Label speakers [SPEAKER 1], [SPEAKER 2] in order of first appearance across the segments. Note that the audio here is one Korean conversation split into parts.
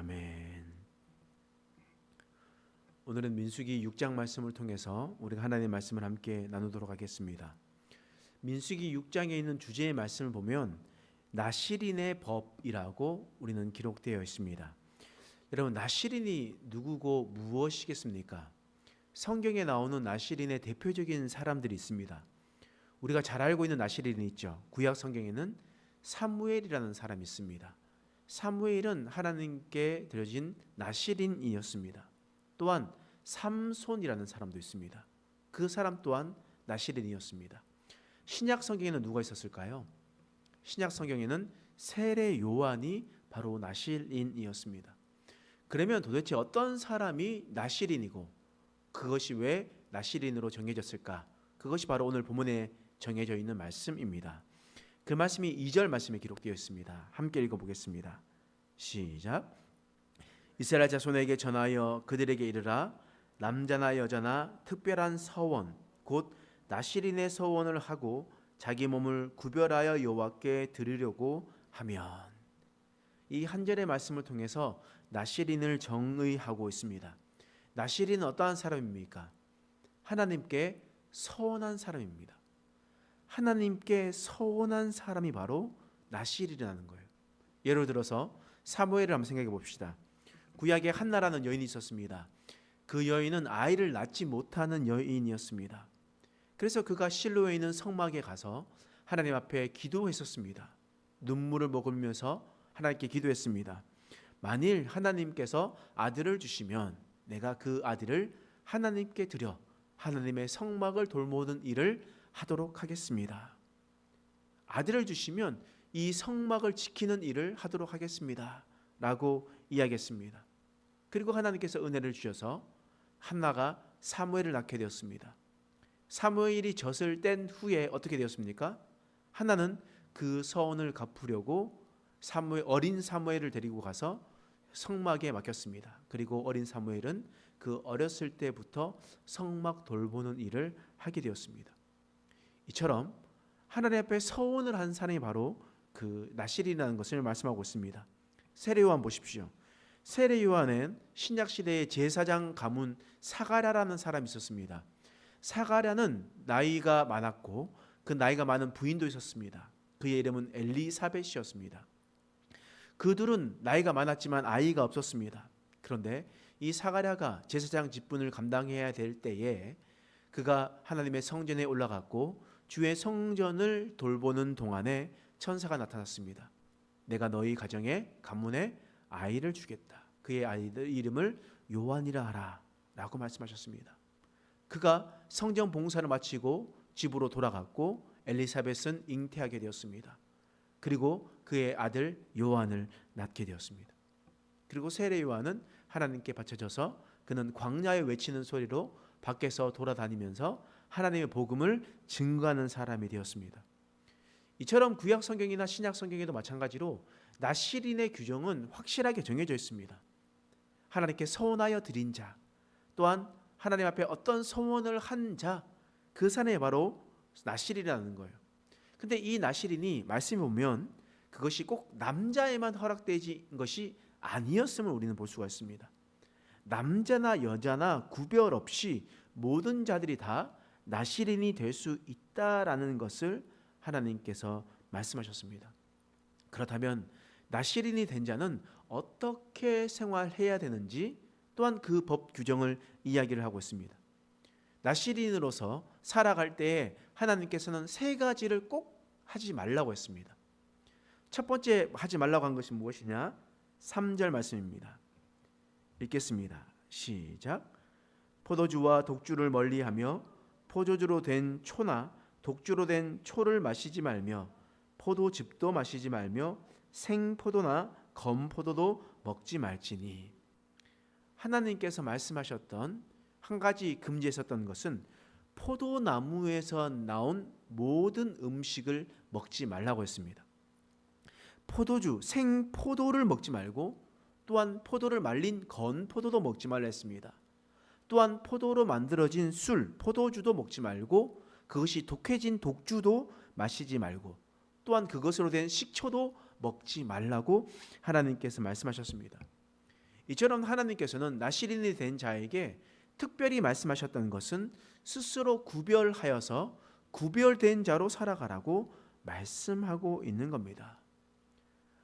[SPEAKER 1] 아멘. 오늘은 민수기 6장 말씀을 통해서 우리가 하나님의 말씀을 함께 나누도록 하겠습니다. 민수기 6장에 있는 주제의 말씀을 보면 나실인의 법이라고 우리는 기록되어 있습니다. 여러분, 나실인이 누구고 무엇이겠습니까? 성경에 나오는 나실인의 대표적인 사람들이 있습니다. 우리가 잘 알고 있는 나실인이 있죠. 구약 성경에는 사무엘이라는 사람이 있습니다. 사무엘은 하나님께 드려진 나실인이었습니다. 또한 삼손이라는 사람도 있습니다. 그 사람 또한 나실인이었습니다. 신약 성경에는 누가 있었을까요? 신약 성경에는 세례 요한이 바로 나실인이었습니다. 그러면 도대체 어떤 사람이 나실인이고 그것이 왜 나실인으로 정해졌을까? 그것이 바로 오늘 본문에 정해져 있는 말씀입니다. 그 말씀이 2절 말씀에 기록되어 있습니다. 함께 읽어보겠습니다. 시작. 이스라엘 자손에게 전하여 그들에게 이르라. 남자나 여자나 특별한 서원 곧 나실인의 서원을 하고 자기 몸을 구별하여 여호와께 드리려고 하면, 이 한 절의 말씀을 통해서 나실인을 정의하고 있습니다. 나실인은 어떠한 사람입니까? 하나님께 서원한 사람입니다. 하나님께 서원한 사람이 바로 나실인이라는 거예요. 예를 들어서 사무엘을 한번 생각해 봅시다. 구약에 한나라는 여인이 있었습니다. 그 여인은 아이를 낳지 못하는 여인이었습니다. 그래서 그가 실로에 있는 성막에 가서 하나님 앞에 기도했었습니다. 눈물을 머금으면서 하나님께 기도했습니다. 만일 하나님께서 아들을 주시면 내가 그 아들을 하나님께 드려 하나님의 성막을 돌보는 일을 하도록 하겠습니다. 아들을 주시면 이 성막을 지키는 일을 하도록 하겠습니다 라고 이야기했습니다. 그리고 하나님께서 은혜를 주셔서 한나가 사무엘을 낳게 되었습니다. 사무엘이 젖을 뗀 후에 어떻게 되었습니까? 한나는 그 서원을 갚으려고 어린 사무엘을 데리고 가서 성막에 맡겼습니다. 그리고 어린 사무엘은 그 어렸을 때부터 성막 돌보는 일을 하게 되었습니다. 이처럼 하나님 앞에 서원을 한 사람이 바로 그 나실이라는 것을 말씀하고 있습니다. 세례 요한 보십시오. 세례 요한은 신약 시대의 제사장 가문 사가랴라는 사람이 있었습니다. 사가랴는 나이가 많았고 그 나이가 많은 부인도 있었습니다. 그의 이름은 엘리사벳이었습니다. 그들은 나이가 많았지만 아이가 없었습니다. 그런데 이 사가랴가 제사장 직분을 감당해야 될 때에 그가 하나님의 성전에 올라갔고 주의 성전을 돌보는 동안에 천사가 나타났습니다. 내가 너희 가문에 아이를 주겠다. 그의 아이들 이름을 요한이라 하라 라고 말씀하셨습니다. 그가 성전 봉사를 마치고 집으로 돌아갔고 엘리사벳은 잉태하게 되었습니다. 그리고 그의 아들 요한을 낳게 되었습니다. 그리고 세례 요한은 하나님께 바쳐져서 그는 광야에 외치는 소리로 밖에서 돌아다니면서 하나님의 복음을 증거하는 사람이 되었습니다. 이처럼 구약 성경이나 신약 성경에도 마찬가지로 나실인의 규정은 확실하게 정해져 있습니다. 하나님께 서원하여 드린 자, 또한 하나님 앞에 어떤 서원을 한 자, 그 사람이 바로 나실이라는 거예요. 근데 이 나실인이 말씀에 보면 그것이 꼭 남자에만 허락되는 것이 아니었음을 우리는 볼 수가 있습니다. 남자나 여자나 구별 없이 모든 자들이 다 나실인이 될 수 있다라는 것을 하나님께서 말씀하셨습니다. 그렇다면 나실인이 된 자는 어떻게 생활해야 되는지 또한 그 법 규정을 이야기를 하고 있습니다. 나실인으로서 살아갈 때에 하나님께서는 세 가지를 꼭 하지 말라고 했습니다. 첫 번째 하지 말라고 한 것이 무엇이냐? 3절 말씀입니다. 읽겠습니다. 시작. 포도주와 독주를 멀리하며 포도주로 된 초나 독주로 된 초를 마시지 말며 포도즙도 마시지 말며 생포도나 검포도도 먹지 말지니. 하나님께서 말씀하셨던 한 가지 금지했었던 것은 포도나무에서 나온 모든 음식을 먹지 말라고 했습니다. 포도주, 생포도를 먹지 말고 또한 포도를 말린 건포도도 먹지 말라 했습니다. 또한 포도로 만들어진 술, 포도주도 먹지 말고 그것이 독해진 독주도 마시지 말고 또한 그것으로 된 식초도 먹지 말라고 하나님께서 말씀하셨습니다. 이처럼 하나님께서는 나실인이 된 자에게 특별히 말씀하셨던 것은 스스로 구별하여서 구별된 자로 살아가라고 말씀하고 있는 겁니다.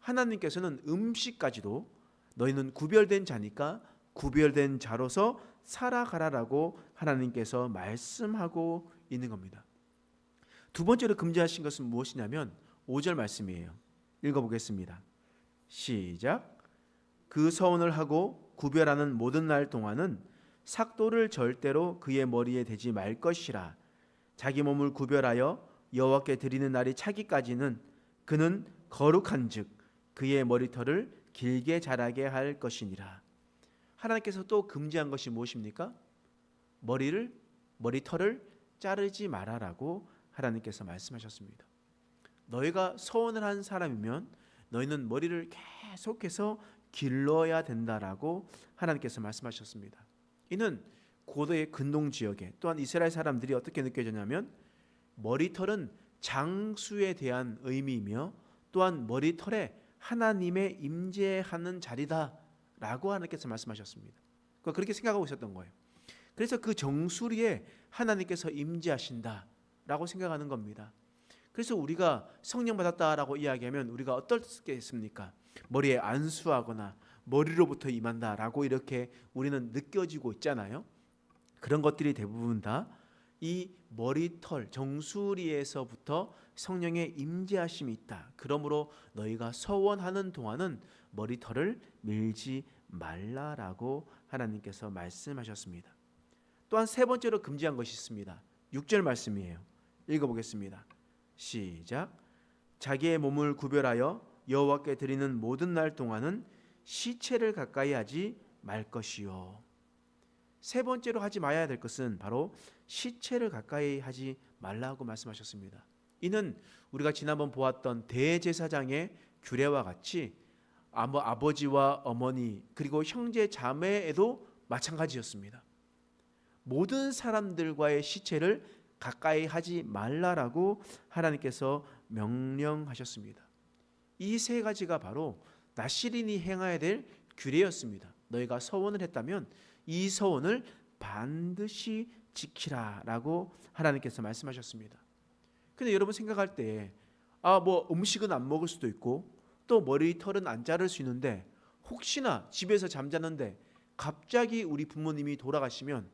[SPEAKER 1] 하나님께서는 음식까지도 너희는 구별된 자니까 구별된 자로서 살아가라라고 하나님께서 말씀하고 있는 겁니다. 두 번째로 금지하신 것은 무엇이냐면 5절 말씀이에요. 읽어보겠습니다. 시작. 그 서원을 하고 구별하는 모든 날 동안은 삭도를 절대로 그의 머리에 대지 말 것이라. 자기 몸을 구별하여 여호와께 드리는 날이 차기까지는 그는 거룩한즉 그의 머리털을 길게 자라게 할 것이니라. 하나님께서 또 금지한 것이 무엇입니까? 머리털을 자르지 말아라고 하나님께서 말씀하셨습니다. 너희가 서원을 한 사람이면 너희는 머리를 계속해서 길러야 된다라고 하나님께서 말씀하셨습니다. 이는 고도의 근동 지역에 또한 이스라엘 사람들이 어떻게 느껴졌냐면 머리털은 장수에 대한 의미이며 또한 머리털에 하나님의 임재하는 자리다라고 하나님께서 말씀하셨습니다. 그렇게 생각하고 있었던 거예요. 그래서 그 정수리에 하나님께서 임재하신다라고 생각하는 겁니다. 그래서 우리가 성령 받았다라고 이야기하면 우리가 어떻겠습니까? 머리에 안수하거나 머리로부터 임한다라고 이렇게 우리는 느껴지고 있잖아요. 그런 것들이 대부분 다 이 머리털 정수리에서부터 성령의 임재하심이 있다. 그러므로 너희가 서원하는 동안은 머리털을 밀지 말라라고 하나님께서 말씀하셨습니다. 또한 세 번째로 금지한 것이 있습니다. 6절 말씀이에요. 읽어보겠습니다. 시작. 자기의 몸을 구별하여 여호와께 드리는 모든 날 동안은 시체를 가까이 하지 말 것이요. 세 번째로 하지 말아야 될 것은 바로 시체를 가까이 하지 말라고 말씀하셨습니다. 이는 우리가 지난번 보았던 대제사장의 규례와 같이 아버지와 어머니 그리고 형제 자매에도 마찬가지였습니다. 모든 사람들과의 시체를 가까이 하지 말라라고 하나님께서 명령하셨습니다. 이 세 가지가 바로 나실인이 행해야 될 규례였습니다. 너희가 서원을 했다면 이 서원을 반드시 지키라라고 하나님께서 말씀하셨습니다. 근데 여러분 생각할 때 음식은 안 먹을 수도 있고 또 머리털은 안 자를 수 있는데 혹시나 집에서 잠자는데 갑자기 우리 부모님이 돌아가시면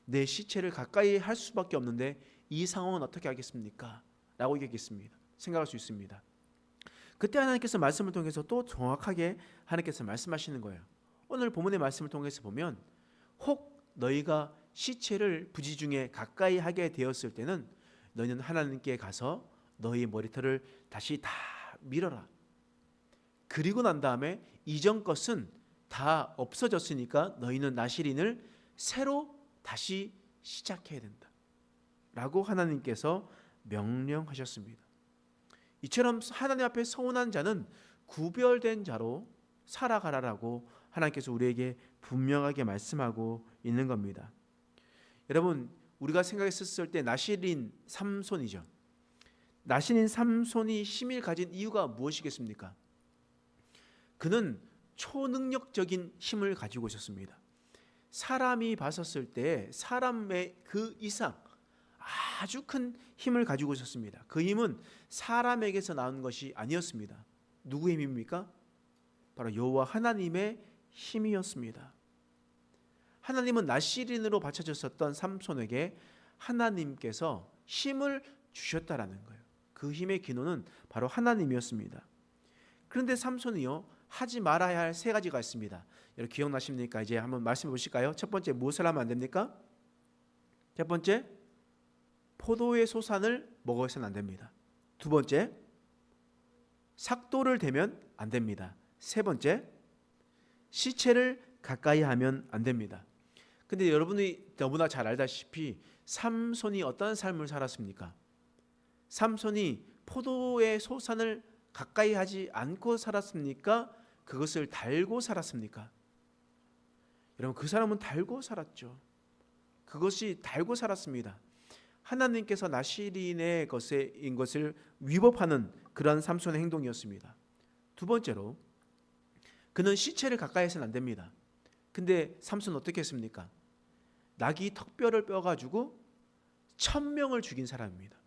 [SPEAKER 1] 내 시체를 가까이 할 수밖에 없는데 이 상황은 어떻게 하겠습니까? 라고 얘기했습니다. 생각할 수 있습니다. 그때 하나님께서 말씀을 통해서 또 정확하게 하나님께서 말씀하시는 거예요. 오늘 본문의 말씀을 통해서 보면 혹 너희가 시체를 부지중에 가까이 하게 되었을 때는 너희는 하나님께 가서 너희 머리털을 다시 다 밀어라. 그리고 난 다음에 이전 것은 다 없어졌으니까 너희는 나실인을 새로 다시 시작해야 된다 라고 하나님께서 명령하셨습니다. 이처럼 하나님 앞에 서원한 자는 구별된 자로 살아가라라고 하나님께서 우리에게 분명하게 말씀하고 있는 겁니다. 여러분 우리가 생각했을 때 나실인 삼손이죠. 나실인 삼손이 힘을 가진 이유가 무엇이겠습니까? 그는 초능력적인 힘을 가지고 있었습니다. 사람이 봤었을 때 사람의 그 이상 아주 큰 힘을 가지고 있었습니다. 그 힘은 사람에게서 나온 것이 아니었습니다. 누구의 힘입니까? 바로 여호와 하나님의 힘이었습니다. 하나님은 나실인으로 바쳐졌었던 삼손에게 하나님께서 힘을 주셨다라는 거예요. 그 힘의 기초는 바로 하나님이었습니다. 그런데 삼손이요 하지 말아야 할 세 가지가 있습니다. 여러분 기억나십니까? 이제 한번 말씀해 보실까요? 첫 번째 무엇을 하면 안 됩니까? 첫 번째 포도의 소산을 먹어서는 안 됩니다. 두 번째 삭도를 대면 안 됩니다. 세 번째 시체를 가까이 하면 안 됩니다. 근데 여러분이 너무나 잘 알다시피 삼손이 어떤 삶을 살았습니까? 삼손이 포도의 소산을 가까이 하지 않고 살았습니까? 그것을 달고 살았습니까? 여러분 그 사람은 달고 살았죠. 그것이 달고 살았습니다. 하나님께서 나실인의 것을 위법하는 그런 삼손의 행동이었습니다. 두 번째로 그는 시체를 가까이 해서는 안 됩니다. 근데 삼손 어떻게 했습니까? 나귀 턱뼈를 빼가지고 1000명을 죽인 사람입니다.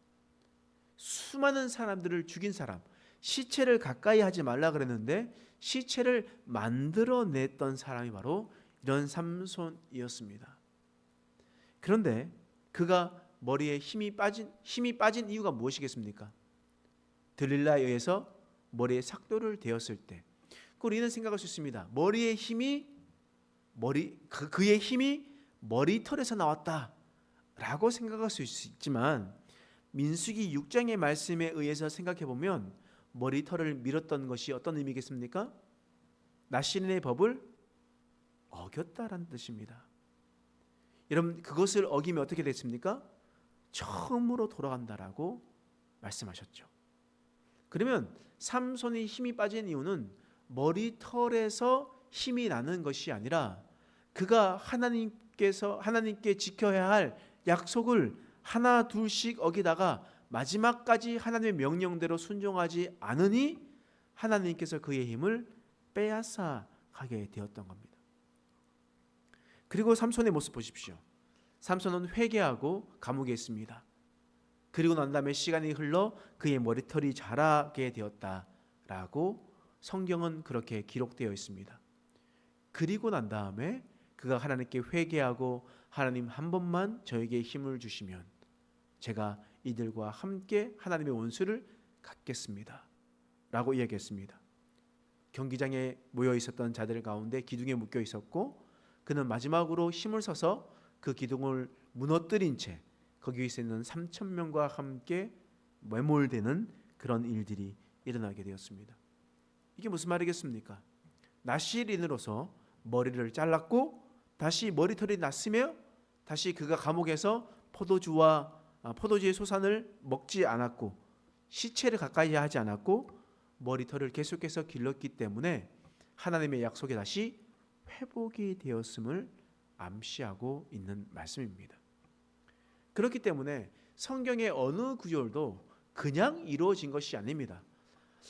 [SPEAKER 1] 수많은 사람들을 죽인 사람. 시체를 가까이 하지 말라 그랬는데 시체를 만들어냈던 사람이 바로 이런 삼손이었습니다. 그런데 그가 머리에 힘이 빠진 이유가 무엇이겠습니까? 들릴라에 의해서 머리에 삭도를 대었을 때, 우리는 생각할 수 있습니다. 그의 힘이 머리털에서 나왔다라고 생각할 수 있지만 민수기 6장의 말씀에 의해서 생각해 보면 머리털을 밀었던 것이 어떤 의미겠습니까? 나시린의 법을 어겼다라는 뜻입니다. 여러분, 그것을 어기면 어떻게 됐습니까? 처음으로 돌아간다라고 말씀하셨죠. 그러면 삼손이 힘이 빠진 이유는 머리털에서 힘이 나는 것이 아니라 그가 하나님께 지켜야 할 약속을 하나 둘씩 어기다가 마지막까지 하나님의 명령대로 순종하지 않으니 하나님께서 그의 힘을 빼앗아 가게 되었던 겁니다. 그리고 삼손의 모습 보십시오. 삼손은 회개하고 감옥에 있습니다. 그리고 난 다음에 시간이 흘러 그의 머리털이 자라게 되었다라고 성경은 그렇게 기록되어 있습니다. 그리고 난 다음에 그가 하나님께 회개하고 하나님 한 번만 저에게 힘을 주시면 제가 이들과 함께 하나님의 원수를 갚겠습니다 라고 이야기했습니다. 경기장에 모여 있었던 자들 가운데 기둥에 묶여 있었고 그는 마지막으로 힘을 써서 그 기둥을 무너뜨린 채 거기에 있는 3,000명과 함께 매몰되는 그런 일들이 일어나게 되었습니다. 이게 무슨 말이겠습니까? 나실인으로서 머리를 잘랐고 다시 머리털이 났으며 다시 그가 감옥에서 포도주의 소산을 먹지 않았고 시체를 가까이 하지 않았고 머리털을 계속해서 길렀기 때문에 하나님의 약속에 다시 회복이 되었음을 암시하고 있는 말씀입니다. 그렇기 때문에 성경의 어느 구절도 그냥 이루어진 것이 아닙니다.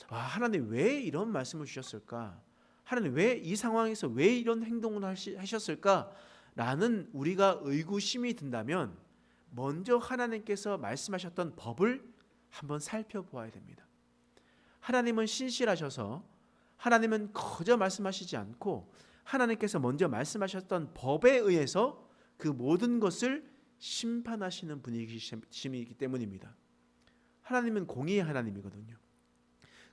[SPEAKER 1] 하나님 왜 이런 말씀을 주셨을까? 하나님 왜 이 상황에서 왜 이런 행동을 하셨을까? 라는 우리가 의구심이 든다면 먼저 하나님께서 말씀하셨던 법을 한번 살펴보아야 됩니다. 하나님은 신실하셔서 하나님은 거저 말씀하시지 않고 하나님께서 먼저 말씀하셨던 법에 의해서 그 모든 것을 심판하시는 분이시기 때문입니다. 하나님은 공의의 하나님이거든요.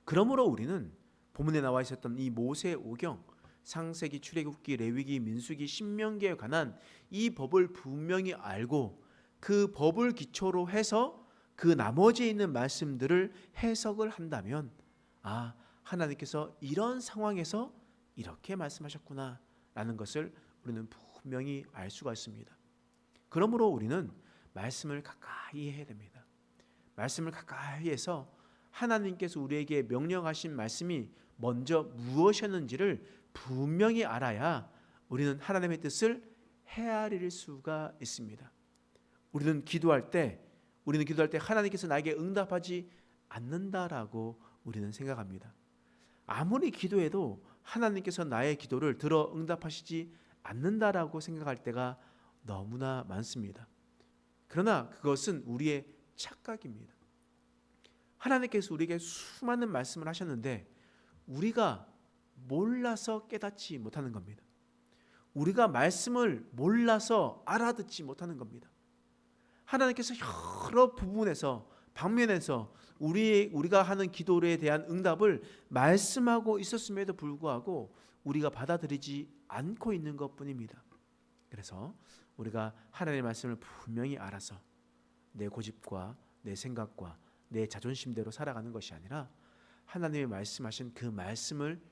[SPEAKER 1] 그러므로 우리는 본문에 나와 있었던 이 모세오경, 창세기, 출애굽기, 레위기, 민수기, 신명기에 관한 이 법을 분명히 알고 그 법을 기초로 해서 그 나머지에 있는 말씀들을 해석을 한다면 하나님께서 이런 상황에서 이렇게 말씀하셨구나 라는 것을 우리는 분명히 알 수가 있습니다. 그러므로 우리는 말씀을 가까이 해야 됩니다. 말씀을 가까이 해서 하나님께서 우리에게 명령하신 말씀이 먼저 무엇이었는지를 분명히 알아야 우리는 하나님의 뜻을 헤아릴 수가 있습니다. 우리는 기도할 때 하나님께서 나에게 응답하지 않는다라고 우리는 생각합니다. 아무리 기도해도 하나님께서 나의 기도를 들어 응답하시지 않는다라고 생각할 때가 너무나 많습니다. 그러나 그것은 우리의 착각입니다. 하나님께서 우리에게 수많은 말씀을 하셨는데 우리가 몰라서 깨닫지 못하는 겁니다. 우리가 말씀을 몰라서 알아듣지 못하는 겁니다. 하나님께서 여러 방면에서 우리가 하는 기도에 대한 응답을 말씀하고 있었음에도 불구하고 우리가 받아들이지 않고 있는 것뿐입니다. 그래서 우리가 하나님의 말씀을 분명히 알아서 내 고집과 내 생각과 내 자존심대로 살아가는 것이 아니라 하나님의 말씀하신 그 말씀을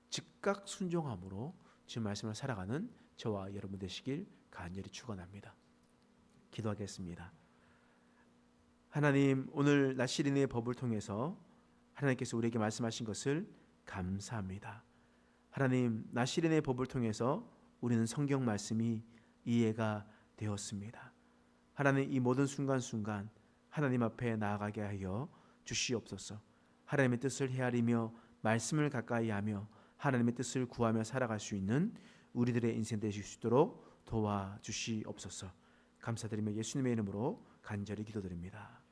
[SPEAKER 1] 즉각 순종함으로 주 말씀을 살아가는 저와 여러분 되시길 간절히 축원합니다. 기도하겠습니다. 하나님, 오늘 나시린의 법을 통해서 하나님께서 우리에게 말씀하신 것을 감사합니다. 하나님, 나시린의 법을 통해서 우리는 성경 말씀이 이해가 되었습니다. 하나님, 이 모든 순간순간 하나님 앞에 나아가게 하여 주시옵소서. 하나님의 뜻을 헤아리며 말씀을 가까이 하며 하나님의 뜻을 구하며 살아갈 수 있는 우리들의 인생 되실 수 있도록 도와주시옵소서. 감사드리며 예수님의 이름으로 간절히 기도드립니다.